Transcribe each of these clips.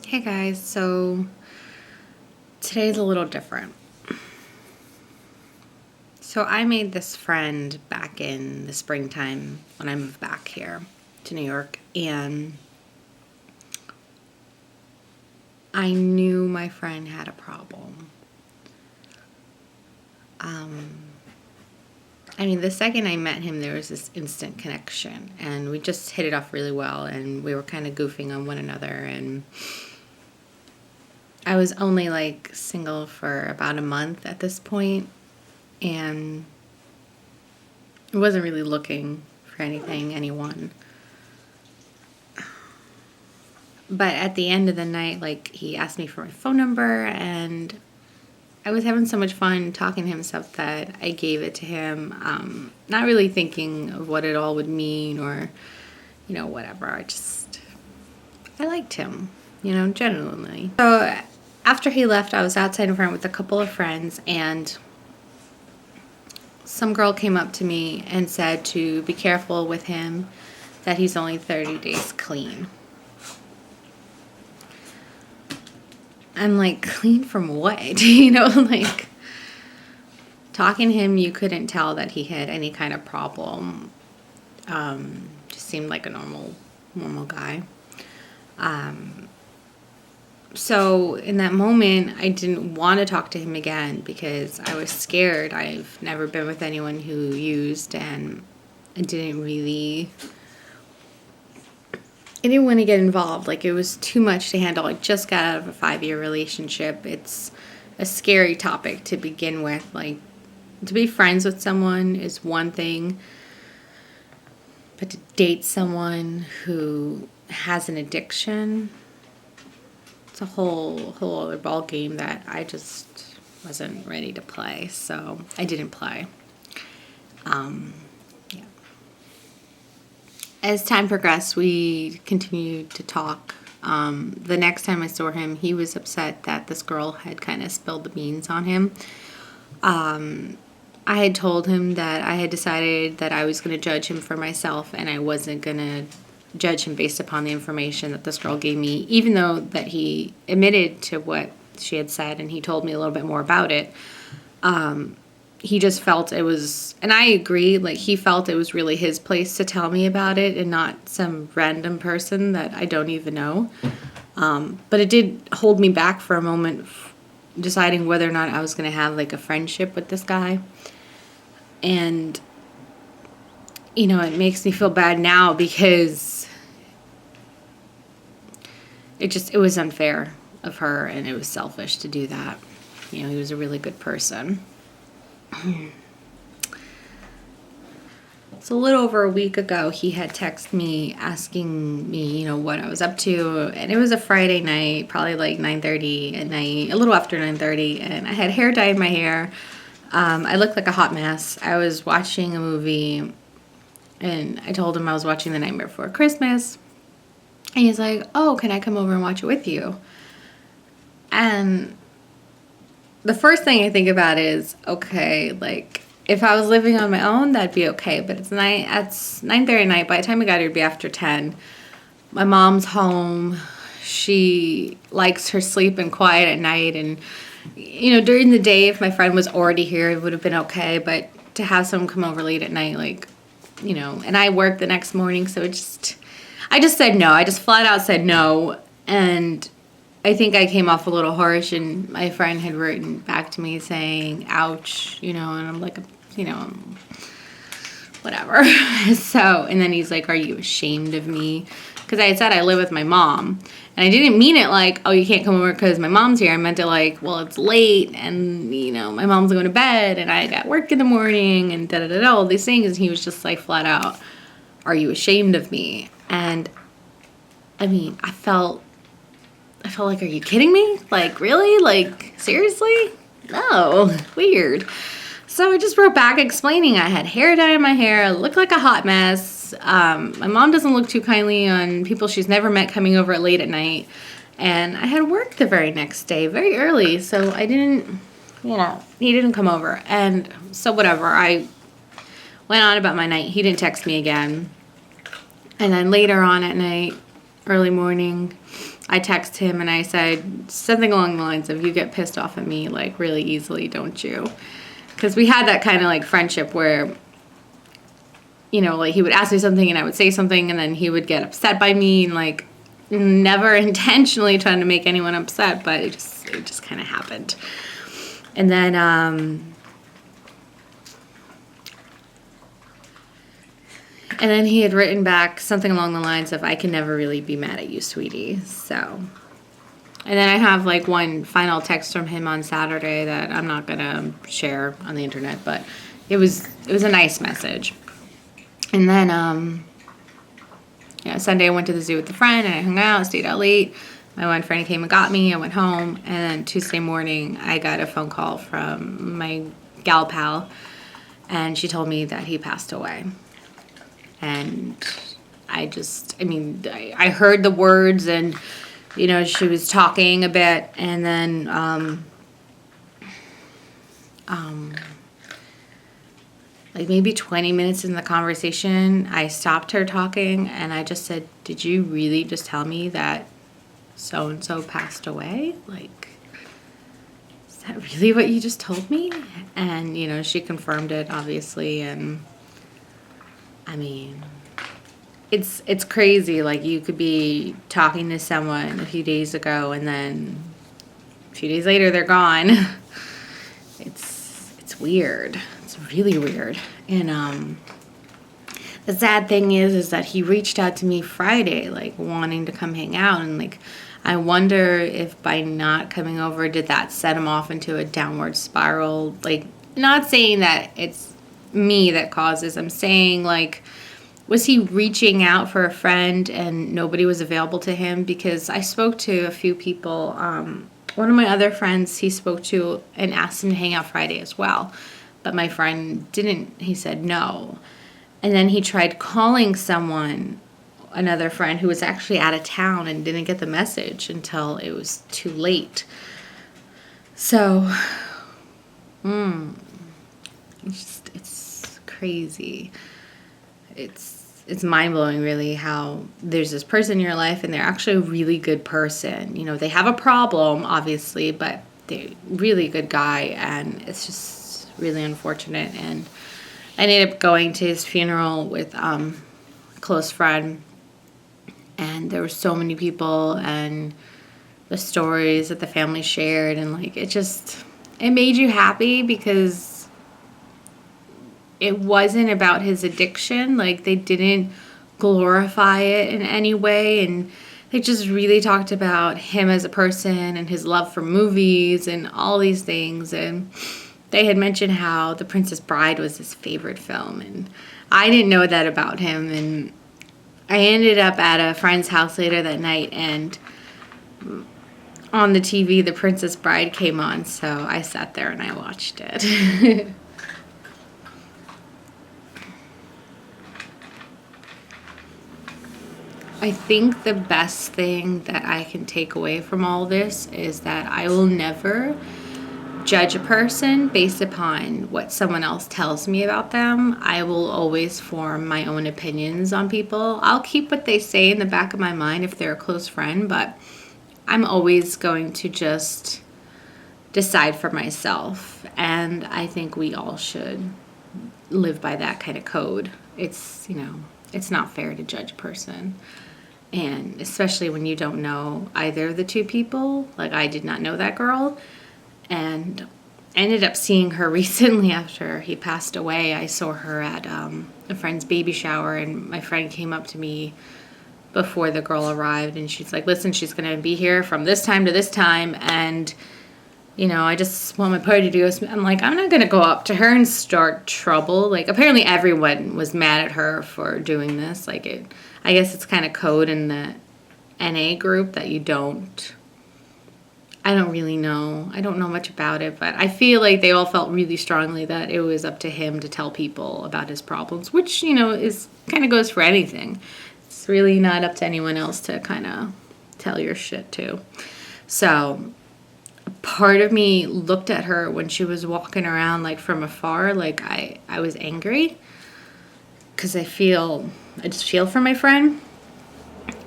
Hey guys, so today's a little different. So I made this friend back in the springtime when I moved back here to New York, and I knew my friend had a problem. The second I met him, there was this instant connection, and we just hit it off really well, and we were kind of goofing on one another, and I was only single for about a month at this point, and I wasn't really looking for anyone. But at the end of the night, he asked me for my phone number, and I was having so much fun talking to him stuff that I gave it to him, not really thinking of what it all would mean or, whatever. I liked him, genuinely. So after he left, I was outside in front with a couple of friends, and some girl came up to me and said to be careful with him, that he's only 30 days clean. I'm like, clean from what? Talking to him, you couldn't tell that he had any kind of problem. Just seemed like a normal guy. So in that moment, I didn't want to talk to him again because I was scared. I've never been with anyone who used, and I didn't want to get involved. It was too much to handle. I just got out of a 5-year relationship. It's a scary topic to begin with. To be friends with someone is one thing, but to date someone who has an addiction, it's a whole other ball game that I just wasn't ready to play. So I didn't play. As time progressed, we continued to talk. The next time I saw him, he was upset that this girl had kind of spilled the beans on him. I had told him that I had decided that I was going to judge him for myself, and I wasn't going to judge him based upon the information that this girl gave me, even though that he admitted to what she had said and he told me a little bit more about it. He just felt it was, and I agree, he felt it was really his place to tell me about it and not some random person that I don't even know. But it did hold me back for a moment, deciding whether or not I was going to have a friendship with this guy. And, it makes me feel bad now because it was unfair of her, and it was selfish to do that. He was a really good person. So a little over a week ago, he had texted me asking me, what I was up to. And it was a Friday night, probably 9:30 at night, a little after 9:30. And I had hair dye in my hair. I looked like a hot mess. I was watching a movie, and I told him I was watching The Nightmare Before Christmas. And he's like, oh, can I come over and watch it with you? And the first thing I think about is, okay, if I was living on my own, that'd be okay. But it's 9:30 at night. By the time I got here, it'd be after 10. My mom's home. She likes her sleep and quiet at night. And, during the day, if my friend was already here, it would have been okay. But to have someone come over late at night, and I work the next morning. So I just said no. I just flat out said no. And I think I came off a little harsh, and my friend had written back to me saying, ouch, and I'm like, whatever. So, and then he's like, are you ashamed of me? Because I had said I live with my mom, and I didn't mean it oh, you can't come over because my mom's here. I meant it well, it's late, and, my mom's going to bed, and I got work in the morning, and da-da-da-da, all these things. And he was just flat out, are you ashamed of me? And, I felt are you kidding me? Really? Seriously? No. Weird. So I just wrote back explaining I had hair dye in my hair, I looked like a hot mess. My mom doesn't look too kindly on people she's never met coming over late at night. And I had work the very next day, very early. So I didn't, he didn't come over. And so whatever, I went on about my night. He didn't text me again. And then later on at night, early morning, I text him and I said something along the lines of, you get pissed off at me like really easily, don't you? Because we had that kind of like friendship where, you know, like he would ask me something and I would say something and then he would get upset by me, and like never intentionally trying to make anyone upset, but it just kind of happened. And then he had written back something along the lines of, I can never really be mad at you, sweetie. So, and then I have like one final text from him on Saturday that I'm not going to share on the internet, but it was a nice message. And then, Sunday I went to the zoo with a friend and I hung out, stayed out late. My one friend came and got me. I went home. And then Tuesday morning, I got a phone call from my gal pal, and she told me that he passed away. And I heard the words, and, you know, she was talking a bit, and then, like maybe 20 minutes in the conversation, I stopped her talking and I just said, did you really just tell me that so-and-so passed away? Like, is that really what you just told me? And, you know, she confirmed it, obviously. And I mean, it's crazy. Like, you could be talking to someone a few days ago and then a few days later they're gone. It's weird. It's really weird. And the sad thing is that he reached out to me Friday, like wanting to come hang out, and like I wonder if by not coming over, did that set him off into a downward spiral? Like, not saying that it's me that causes, I'm saying like, was he reaching out for a friend and nobody was available to him? Because I spoke to a few people. One of my other friends he spoke to and asked him to hang out Friday as well. But my friend didn't. He said no. And then he tried calling someone, another friend who was actually out of town, and didn't get the message until it was too late. So, it's crazy. It's mind-blowing, really, how there's this person in your life and they're actually a really good person. You know, they have a problem, obviously, but they're a really good guy, and it's just really unfortunate. And I ended up going to his funeral with a close friend, and there were so many people, and the stories that the family shared, and like it made you happy because it wasn't about his addiction. Like, they didn't glorify it in any way, and they just really talked about him as a person and his love for movies and all these things. And they had mentioned how The Princess Bride was his favorite film, and I didn't know that about him. And I ended up at a friend's house later that night, and on the TV, The Princess Bride came on, so I sat there and I watched it. I think the best thing that I can take away from all this is that I will never judge a person based upon what someone else tells me about them. I will always form my own opinions on people. I'll keep what they say in the back of my mind if they're a close friend, but I'm always going to just decide for myself. And I think we all should live by that kind of code. It's, you know, it's not fair to judge a person. And especially when you don't know either of the two people. Like, I did not know that girl. And I ended up seeing her recently after he passed away. I saw her at a friend's baby shower, and my friend came up to me before the girl arrived, and she's like, listen, she's going to be here from this time to this time, and, you know, I just want my party to go. I'm like, I'm not going to go up to her and start trouble. Like, apparently everyone was mad at her for doing this. Like, I guess it's kind of code in the NA group that you don't. I don't really know. I don't know much about it, but I feel like they all felt really strongly that it was up to him to tell people about his problems, which, you know, is kind of goes for anything. It's really not up to anyone else to kind of tell your shit to. So part of me looked at her when she was walking around, like, from afar, like I was angry because I just feel for my friend.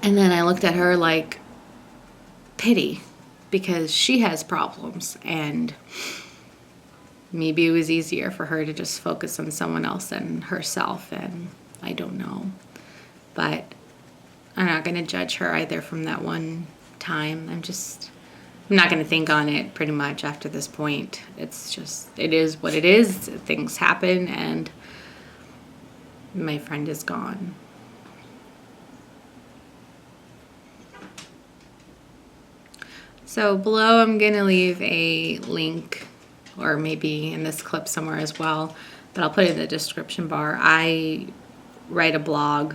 And then I looked at her like, pity because she has problems, and maybe it was easier for her to just focus on someone else than herself, and I don't know. But I'm not going to judge her either from that one time. I'm not going to think on it pretty much after this point. It's just, it is what it is. Things happen, and my friend is gone. So below I'm going to leave a link, or maybe in this clip somewhere as well, but I'll put it in the description bar. I write a blog.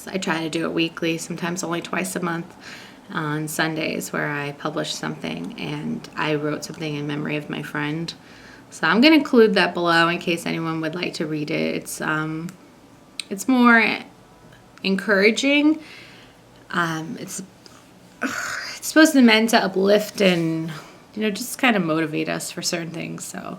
I try to do it weekly, sometimes only twice a month, on Sundays, where I publish something, and I wrote something in memory of my friend. So I'm going to include that below in case anyone would like to read it. It's more encouraging. It's supposed to be meant to uplift and, just kind of motivate us for certain things. So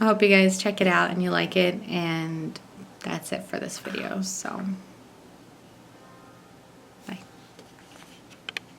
I hope you guys check it out and you like it, and that's it for this video. So